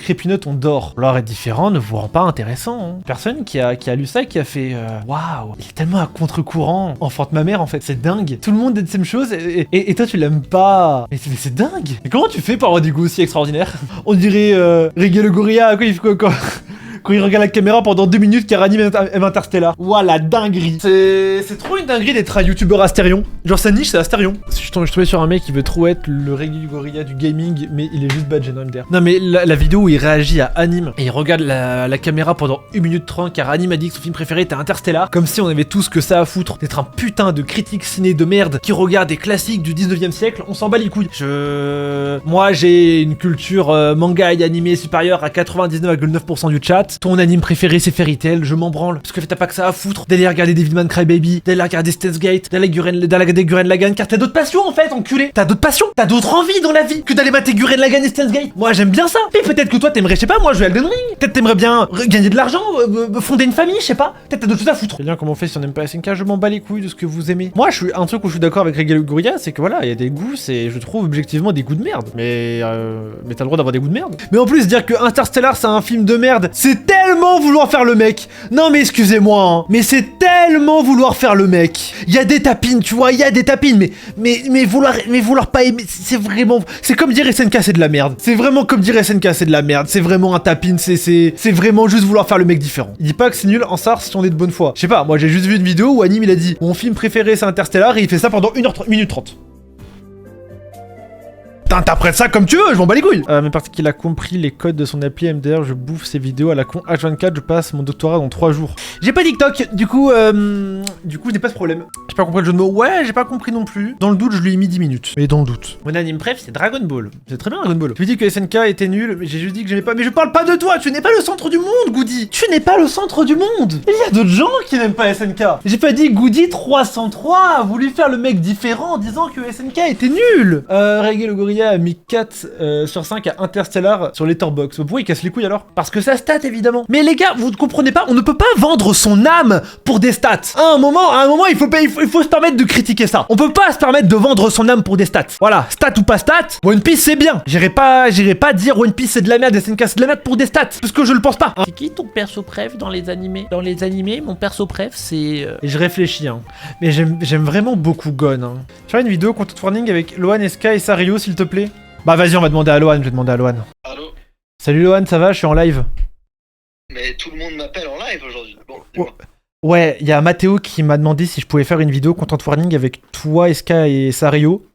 Crépinote, on dort. L'or est différent ne vous rend pas intéressant. Hein. Personne qui a lu ça qui a fait waouh, il est tellement à contre-courant. Enfante ma mère en fait, c'est dingue. Tout le monde dit la même chose et toi tu l'aimes pas. Mais c'est dingue. Mais comment tu fais pour avoir du goût aussi extraordinaire? On dirait Reggae le gorilla, quoi, il fait quoi quand il regarde la caméra pendant 2 minutes car anime Interstellar. Ouah, la dinguerie. C'est trop une dinguerie d'être un youtubeur Astérion. Genre sa niche c'est Astérion. Je tombais sur un mec qui veut trop être le Reggae du gorilla du gaming, mais il est juste bad Gen MDR. Non mais la vidéo où il réagit à Anime et il regarde la caméra pendant 1 minute 30 car Anime a dit que son film préféré était Interstellar, comme si on avait tous que ça à foutre d'être un putain de critique ciné de merde qui regarde des classiques du 19e siècle, on s'en bat les couilles. Moi j'ai une culture manga et animé supérieure à 99,9% du chat. Ton anime préféré c'est Fairy Tail, je m'en branle. Parce que t'as pas que ça à foutre d'aller regarder Devilman Crybaby, d'aller regarder Steins Gate, d'aller regarder Gurren Lagann, car t'as d'autres passions en fait, enculé. T'as d'autres passions, t'as d'autres envies dans la vie que d'aller mater Gurren Lagann et Steins Gate. Moi j'aime bien ça. Et peut-être que toi t'aimerais, je sais pas, moi jouer à Elden Ring. Peut-être t'aimerais bien gagner de l'argent, fonder une famille, je sais pas. Peut-être t'as d'autres choses à foutre. C'est bien comment on fait si on aime pas SNK, je m'en bats les couilles de ce que vous aimez. Moi un truc où je suis d'accord avec Reggae le gorilla, c'est que voilà, il y a des goûts, c'est je trouve objectivement des goûts de merde. Mais t'as le droit d'avoir des goûts de merde. Mais en plus dire que Interstellar c'est un film de merde, c'est tellement vouloir faire le mec. Non mais excusez-moi, hein, mais c'est tellement vouloir faire le mec. Il y a des tapines, tu vois, il y a des tapines, mais vouloir pas aimer, c'est vraiment, c'est comme dire SNK c'est de la merde. C'est vraiment comme dire SNK c'est de la merde. C'est vraiment un tapine, c'est vraiment juste vouloir faire le mec différent. Il dit pas que c'est nul en SAR si on est de bonne foi. Je sais pas, moi j'ai juste vu une vidéo où Anime il a dit mon film préféré c'est Interstellar et il fait ça pendant 1 minute 30. T'interprètes ça comme tu veux, je m'en bats les couilles. Mais parce qu'il a compris les codes de son appli MDR, je bouffe ses vidéos à la con H24, je passe mon doctorat dans 3 jours. J'ai pas TikTok, du coup je n'ai pas ce problème. J'ai pas compris le jeu de mots, ouais, j'ai pas compris non plus. Dans le doute, je lui ai mis 10 minutes. Mais dans le doute. Mon anime préf, c'est Dragon Ball. C'est très bien Dragon Ball. Tu dis que SNK était nul, mais j'ai juste dit que j'aimais pas. Mais je parle pas de toi, tu n'es pas le centre du monde, Goody. Tu n'es pas le centre du monde. Il y a d'autres gens qui n'aiment pas SNK. J'ai pas dit Goody 303 a voulu faire le mec différent en disant que SNK était nul. Reggae le gorilla a mis 4 sur 5 à Interstellar sur Letterboxd. Pourquoi il casse les couilles alors? Parce que ça stat évidemment. Mais les gars, vous ne comprenez pas, on ne peut pas vendre son âme pour des stats. À un moment, il faut se permettre de critiquer ça. On peut pas se permettre de vendre son âme pour des stats. Voilà, stat ou pas stat, One Piece c'est bien. J'irai pas dire One Piece c'est de la merde, SNK c'est de la merde pour des stats, parce que je le pense pas. C'est qui ton perso préf dans les animés? Dans les animés, mon perso préf c'est... Et je réfléchis, hein. Mais j'aime vraiment beaucoup Gon. Hein. Tu as une vidéo content warning avec Lohan, SK et Sario s'il te plaît? Bah vas-y, on va demander à Lohan, je vais demander à Lohan. Allô? Salut Lohan, ça va? Je suis en live. Mais tout le monde m'appelle en live aujourd'hui. Bon, ouais, il y a Mathéo qui m'a demandé si je pouvais faire une vidéo content warning avec toi, SK et Sario.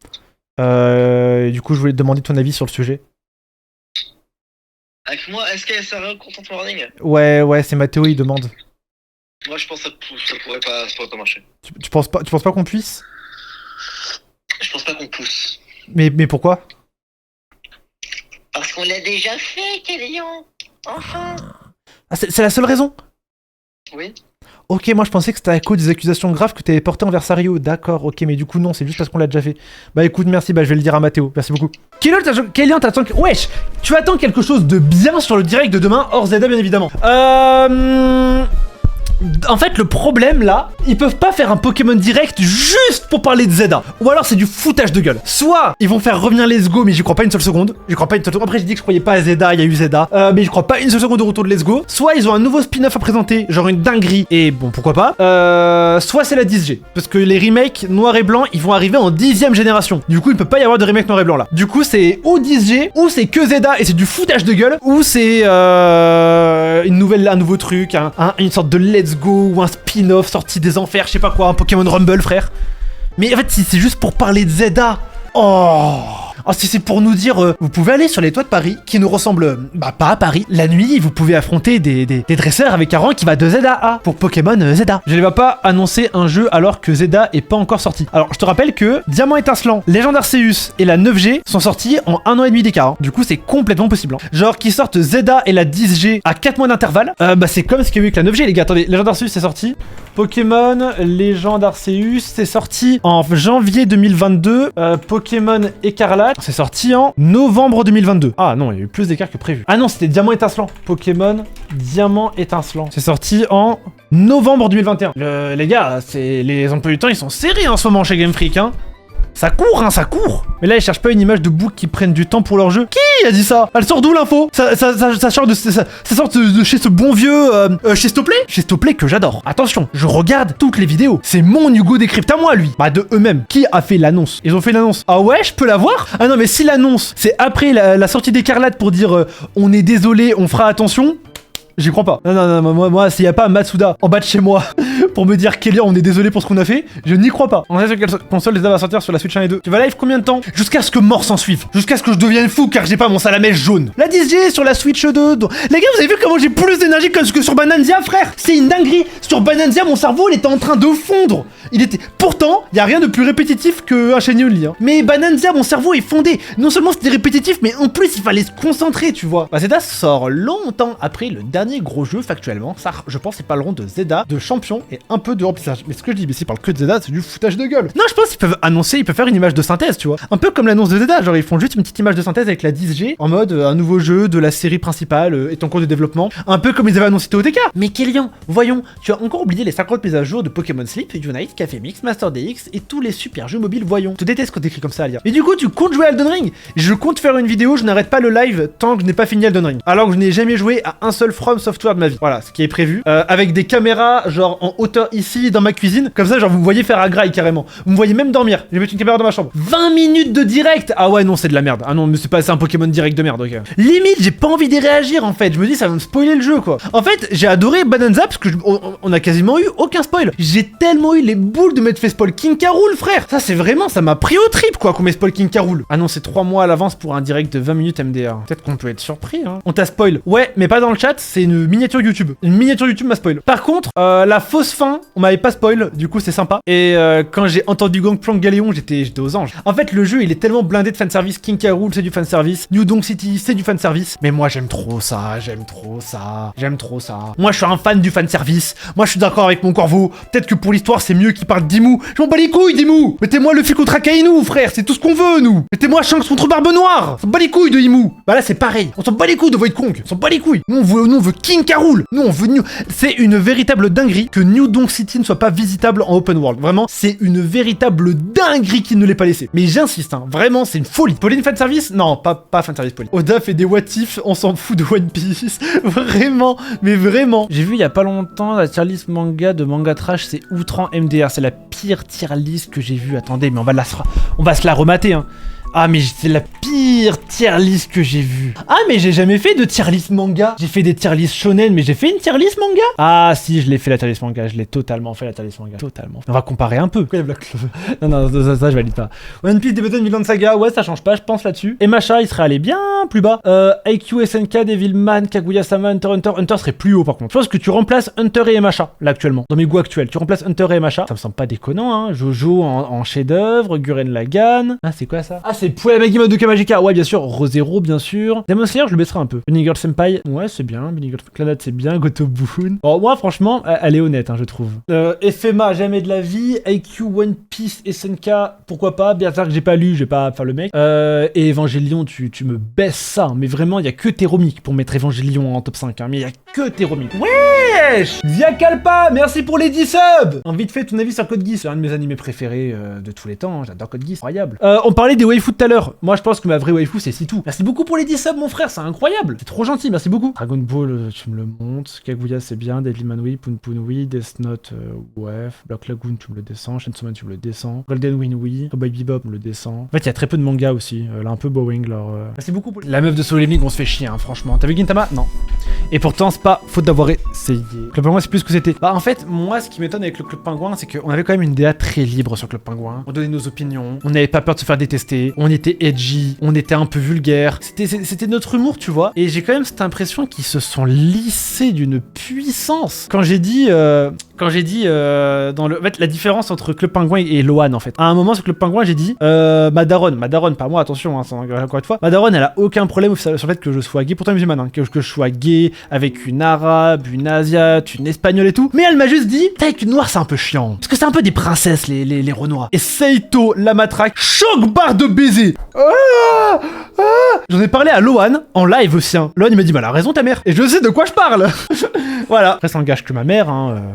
Du coup, je voulais te demander ton avis sur le sujet. Avec moi, est-ce qu'il y a sérieux content warning? Ouais, c'est Mathéo, il demande. Moi, je pense que ça pourrait pas marcher. Tu penses pas qu'on puisse? Je pense pas qu'on pousse. Mais pourquoi? Parce qu'on l'a déjà fait, Kélian. Enfin. Ah, c'est la seule raison? Oui. Ok, moi je pensais que c'était à cause des accusations graves que t'avais portées envers Sario. D'accord, ok, mais du coup non, c'est juste parce qu'on l'a déjà fait. Bah écoute, merci, bah je vais le dire à Mathéo. Merci beaucoup. Kélian, t'attends... Wesh, tu attends quelque chose de bien sur le direct de demain, hors Zelda bien évidemment. En fait, le problème là, ils peuvent pas faire un Pokémon direct juste pour parler de Zelda. Ou alors c'est du foutage de gueule. Soit ils vont faire revenir Let's Go, mais j'y crois pas une seule seconde. Après j'ai dit que je croyais pas à Zelda, il y a eu Zelda. Mais je crois pas une seule seconde au retour de Let's Go. Soit ils ont un nouveau spin-off à présenter, genre une dinguerie, et bon pourquoi pas. Soit c'est la 10G. Parce que les remakes noir et blanc, ils vont arriver en 10ème génération. Du coup il peut pas y avoir de remake noir et blanc là. Du coup c'est ou 10G, ou c'est que Zelda et c'est du foutage de gueule, ou c'est un nouveau truc, une sorte de Let's Go ou un spin-off sorti des enfers, je sais pas quoi, un Pokémon Rumble frère. Mais en fait si c'est juste pour parler de Zelda, si c'est pour nous dire vous pouvez aller sur les toits de Paris qui nous ressemblent pas à Paris. La nuit vous pouvez affronter des dresseurs avec un rang qui va de Z à A pour Pokémon Zelda. Je ne vais pas annoncer un jeu alors que Zelda est pas encore sorti. Alors je te rappelle que Diamant étincelant, Légende Arceus et la 9G sont sortis en 1 an et demi d'écart. Du coup c'est complètement possible. Genre qu'ils sortent Zelda et la 10G à 4 mois d'intervalle. C'est comme ce qu'il y a eu avec la 9G les gars. Attendez, Légende Arceus c'est sorti. Pokémon Légende Arceus c'est sorti en janvier 2022. Pokémon Écarlate c'est sorti en novembre 2022. Ah non, il y a eu plus d'écart que prévu. Ah non, c'était Diamant étincelant. Pokémon Diamant étincelant. C'est sorti en novembre 2021. Les gars, les emplois du temps, ils sont serrés en ce moment chez Game Freak, hein. Ça court, hein, ça court. Mais là, ils cherchent pas une image de boucs qui prennent du temps pour leur jeu. Qui a dit ça? Elle sort d'où l'info? Ça sort de chez ce bon vieux... chez Stoplay? Chez Stoplay que j'adore. Attention, je regarde toutes les vidéos. C'est mon Hugo Décrypte à moi, lui. Bah, de eux-mêmes. Qui a fait l'annonce? Ils ont fait l'annonce. Ah ouais, je peux la voir? Ah non, mais si l'annonce, c'est après la sortie d'Écarlate pour dire on est désolé, on fera attention. J'y crois pas. Non, moi s'il y a pas Matsuda en bas de chez moi pour me dire Kélian, on est désolé pour ce qu'on a fait, je n'y crois pas. On sait sur quelle console les va sortir sur la Switch 1 et 2. Tu vas live combien de temps? Jusqu'à ce que mort s'en suive. Jusqu'à ce que je devienne fou car j'ai pas mon salamèche jaune. La 10G sur la Switch 2. Donc... Les gars, vous avez vu comment j'ai plus d'énergie que sur Bananzia, frère? C'est une dinguerie. Sur Bananzia, mon cerveau, il était en train de fondre. Il était... Pourtant, y a rien de plus répétitif qu'un Shenmue, hein. Mais Bananzia, mon cerveau est fondé. Non seulement c'était répétitif, mais en plus, il fallait se concentrer, tu vois. Bah, Zelda sort longtemps après le dernier gros jeu factuellement. Ça, je pense, ils parleront de Zelda, de champion et un peu de remplissage. Mais ce que je dis, mais s'ils parlent que de Zelda, c'est du foutage de gueule. Non, je pense qu'ils peuvent annoncer, ils peuvent faire une image de synthèse, tu vois. Un peu comme l'annonce de Zelda, genre ils font juste une petite image de synthèse avec la 10G en mode un nouveau jeu de la série principale est en cours de développement. Un peu comme ils avaient annoncé TOTK. Mais Kélian, voyons, tu as encore oublié les 50 mises à jour de Pokémon Sleep, Unite, Café Mix, Master DX et tous les super jeux mobiles, voyons. Je déteste quand t'écris comme ça à lire. Et du coup, tu comptes jouer à Elden Ring? Je compte faire une vidéo, je n'arrête pas le live tant que je n'ai pas fini Elden Ring. Alors que je n'ai jamais joué à un seul From Software de ma vie. Voilà, ce qui est prévu. Avec des caméras genre en hauteur ici dans ma cuisine, comme ça genre vous me voyez faire à graille carrément, vous me voyez même dormir, je vais mettre une caméra dans ma chambre. 20 minutes de direct. Ah ouais non c'est de la merde, ah non mais c'est un Pokémon direct de merde, ok. Limite j'ai pas envie d'y réagir en fait, je me dis ça va me spoiler le jeu quoi. En fait j'ai adoré Bananza parce que on a quasiment eu aucun spoil. J'ai tellement eu les boules de m'être fait spoil King K. Rool frère. Ça c'est vraiment, ça m'a pris au trip quoi qu'on m'ait spoil King K. Rool. Ah non c'est 3 mois à l'avance pour un direct de 20 minutes MDR. Peut-être qu'on peut être surpris hein. On t'a spoil. Ouais mais pas dans le chat, c'est une miniature YouTube. Une miniature YouTube m'a spoil. Par contre, la fausse fin, on m'avait pas spoil, du coup c'est sympa. Et quand j'ai entendu Gangplank Galéon, j'étais aux anges. En fait, le jeu il est tellement blindé de fanservice. King K. Rool c'est du fanservice. New Donk City c'est du fanservice. Mais moi j'aime trop ça, j'aime trop ça. Moi je suis un fan du fanservice. Moi je suis d'accord avec mon Corvo. Peut-être que pour l'histoire c'est mieux qu'il parle d'Imu. Je m'en bats les couilles d'Imu. Mettez-moi le contre Akainu frère, c'est tout ce qu'on veut nous. Mettez-moi Shanks contre Barbe Noire. On s'en bat les couilles de Imu. Bah là c'est pareil. On s'en bat les couilles de Void Kong. On s'en bat les couilles. Nous on veut King K. Rool. Nous on veut C'est une véritable dinguerie que New Donk City ne soit pas visitable en open world. Vraiment, c'est une véritable dinguerie qu'il ne l'ait pas laissé. Mais j'insiste, hein, vraiment, c'est une folie. Pauline fanservice? Non, pas fanservice Pauline. Oda fait des what if, on s'en fout de One Piece. Vraiment, mais vraiment. J'ai vu il y a pas longtemps la tier list manga de Manga Trash, c'est outrant MDR. C'est la pire tier list que j'ai vue. Attendez, mais on va se la remater, hein. Ah mais c'est la pire tier list que j'ai vue. Ah mais j'ai jamais fait de tier list manga. J'ai fait des tier list shonen mais j'ai fait une tier list manga. Ah si je l'ai fait la tier list manga. Je l'ai totalement fait la tier list manga. Totalement. On va comparer un peu. Pourquoi il y a Black Clover? Non ça je valide pas. One Piece Debutant Vinland Saga. Ouais ça change pas je pense là-dessus. Et Masha il serait allé bien plus bas. IQ, SNK, Devilman, Kaguya-sama, Hunter. Hunter serait plus haut par contre. Je pense que tu remplaces Hunter et Masha là actuellement. Dans mes goûts actuels. Tu remplaces Hunter et Masha. Ça me semble pas déconnant hein. Jojo en chef-d'œuvre. Gurren Lagann. Ah c'est quoi ça? Ah c'est Poulet Magima de Kamajika, ouais bien sûr, Rosero bien sûr. Demon Slayer je le baisserai un peu. Bunny Girl Senpai, ouais c'est bien, Bunny Girl Clannad c'est bien, Gotoboon. Bon moi franchement, elle est honnête hein, je trouve. FMA, jamais de la vie, IQ, One Piece, SNK, pourquoi pas, Berserk j'ai pas lu, je vais pas faire le mec. Et Evangelion, tu me baisses ça, mais vraiment il y a que Teromic pour mettre Evangelion en top 5, hein, mais il y a que Teromic. Wesh Via Kalpa, merci pour les 10 subs. En vite fait, ton avis sur Code Geass, c'est un de mes animés préférés de tous les temps, hein, j'adore Code Geass, incroyable. On parlait des waifus tout à l'heure. Moi je pense que ma vraie waifu c'est Sitou. Merci beaucoup pour les 10 subs mon frère, c'est incroyable. C'est trop gentil, merci beaucoup. Dragon Ball, tu me le montes. Kaguya c'est bien, Devilman oui, Punpun oui, Death Note ouais, Black Lagoon tu me le descends, Chainsaw Man tu me le descends, Golden Wind oui, Cowboy Bebop me le descend. En fait il y a très peu de mangas aussi, là un peu Boeing leur... Merci beaucoup pour... La meuf de Solo Leveling on se fait chier hein, franchement. T'as vu Gintama? Non. Et pourtant c'est pas faute d'avoir essayé. Club Pingouin c'est plus ce que c'était. Bah en fait moi ce qui m'étonne avec le Club Pingouin c'est qu'on avait quand même une DA très libre sur Club Pingouin. On donnait nos opinions, on n'avait pas peur de se faire détester, on était edgy, on était un peu vulgaire. C'était notre humour, tu vois. Et j'ai quand même cette impression qu'ils se sont lissés d'une puissance. Quand j'ai dit dans le... En fait, la différence entre Club Pingouin et Loan, en fait. À un moment, sur Club Pingouin, j'ai dit Madaron, pas moi, attention, hein, encore une fois. Madaron, elle a aucun problème sur le fait que je sois gay, pourtant musulmane, hein, que je sois gay, avec une arabe, une asiate, une espagnole et tout. Mais elle m'a juste dit, t'as avec une noire c'est un peu chiant. Parce que c'est un peu des princesses les renois. Et Seito la matraque, choc barre de baiser. J'en ai parlé à Lohan en live aussi. Lohan il m'a dit, bah elle a raison ta mère. Et je sais de quoi je parle. Voilà. Après ça engage que ma mère.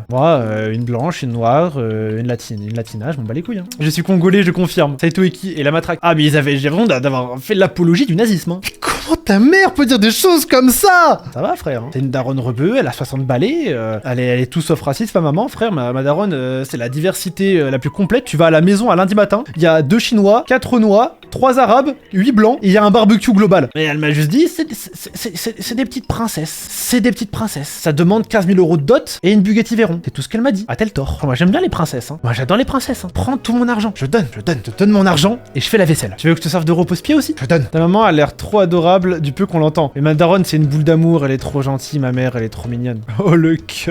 Moi, une blanche, une noire, une latina, je m'en bats les couilles. Je suis congolais, je confirme. Saito Eki et la matraque. Ah mais j'ai vraiment d'avoir fait l'apologie du nazisme. Mais comment ta mère peut dire des choses comme ça? Ça va frère. C'est une daronne rebeu, elle a 60 balais, elle est tout sauf raciste, ma maman, frère. Ma daronne, c'est la diversité la plus complète. Tu vas à la maison à lundi matin, il y a 2 Chinois, 4 Renois, 3 Arabes, 8 Blancs, et il y a un barbecue global. Et elle m'a juste dit, c'est des petites princesses. C'est des petites princesses. Ça demande 15 000 € de dot et une Bugatti Veyron. C'est tout ce qu'elle m'a dit. A-t-elle tort? Moi j'aime bien les princesses. Moi j'adore les princesses. Prends tout mon argent. Je te donne mon argent et je fais la vaisselle. Tu veux que je te serve de repose-pied aussi? Je donne. Ta maman a l'air trop adorable du peu qu'on l'entend. Mais ma daronne c'est une boule d'amour, elle est trop gentille, ma mère elle est trop mignonne. Oh le cuck.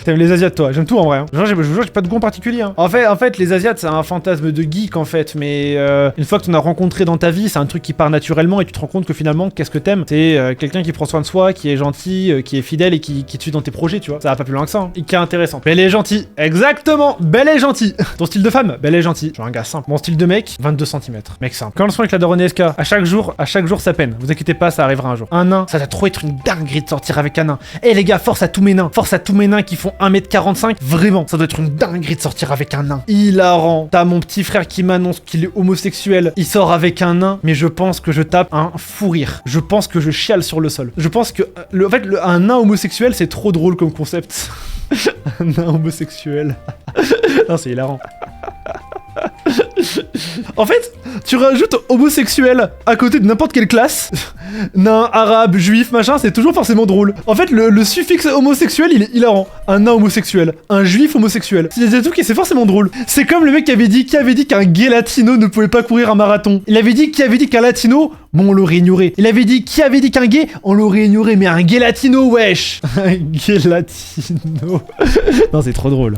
T'aimes les Asiates toi? J'aime tout en vrai. Genre, je vous jure, j'ai pas de goût particulier. En fait, les Asiates c'est un fantasme de geek en fait, mais une fois que tu en as rencontré dans ta vie, c'est un truc qui part naturellement et tu te rends compte que finalement, qu'est-ce que t'aimes? C'est quelqu'un qui prend soin de soi, qui est gentil, qui est fidèle et qui te suit dans tes projets, tu vois. Ça va pas plus loin que ça. Et qui est intéressant. Belle et gentille. Exactement. Belle et gentille. Ton style de femme? Belle et gentille. Genre un gars simple. Mon style de mec? 22 cm. Mec simple. Quand le son avec la daronne SK, à chaque jour ça peine. Vous inquiétez pas, ça arrivera un jour. Un nain, ça doit trop être une dinguerie de sortir avec un nain. Eh les gars, force à tous mes nains. Force à tous mes nains qui font 1m45. Vraiment, ça doit être une dinguerie de sortir avec un nain. Hilarant. T'as mon petit frère qui m'annonce qu'il est homosexuel. Il sort avec un nain, mais je pense que je tape un fou rire. Je pense que je chiale sur le sol. Je pense que, un nain homosexuel, c'est trop drôle comme concept. Un nain homosexuel. Non, c'est hilarant. En fait, tu rajoutes homosexuel à côté de n'importe quelle classe, nain, arabe, juif, machin, c'est toujours forcément drôle. En fait, le suffixe homosexuel, il est hilarant. Un nain homosexuel, un juif homosexuel. C'est tout qui c'est forcément drôle. C'est comme le mec qui avait dit qu'un gay latino ne pouvait pas courir un marathon. Il avait dit qu'un latino, bon, on l'aurait ignoré. Il avait dit qu'un gay, on l'aurait ignoré, mais un gay latino, wesh. Un gay latino. Non, c'est trop drôle.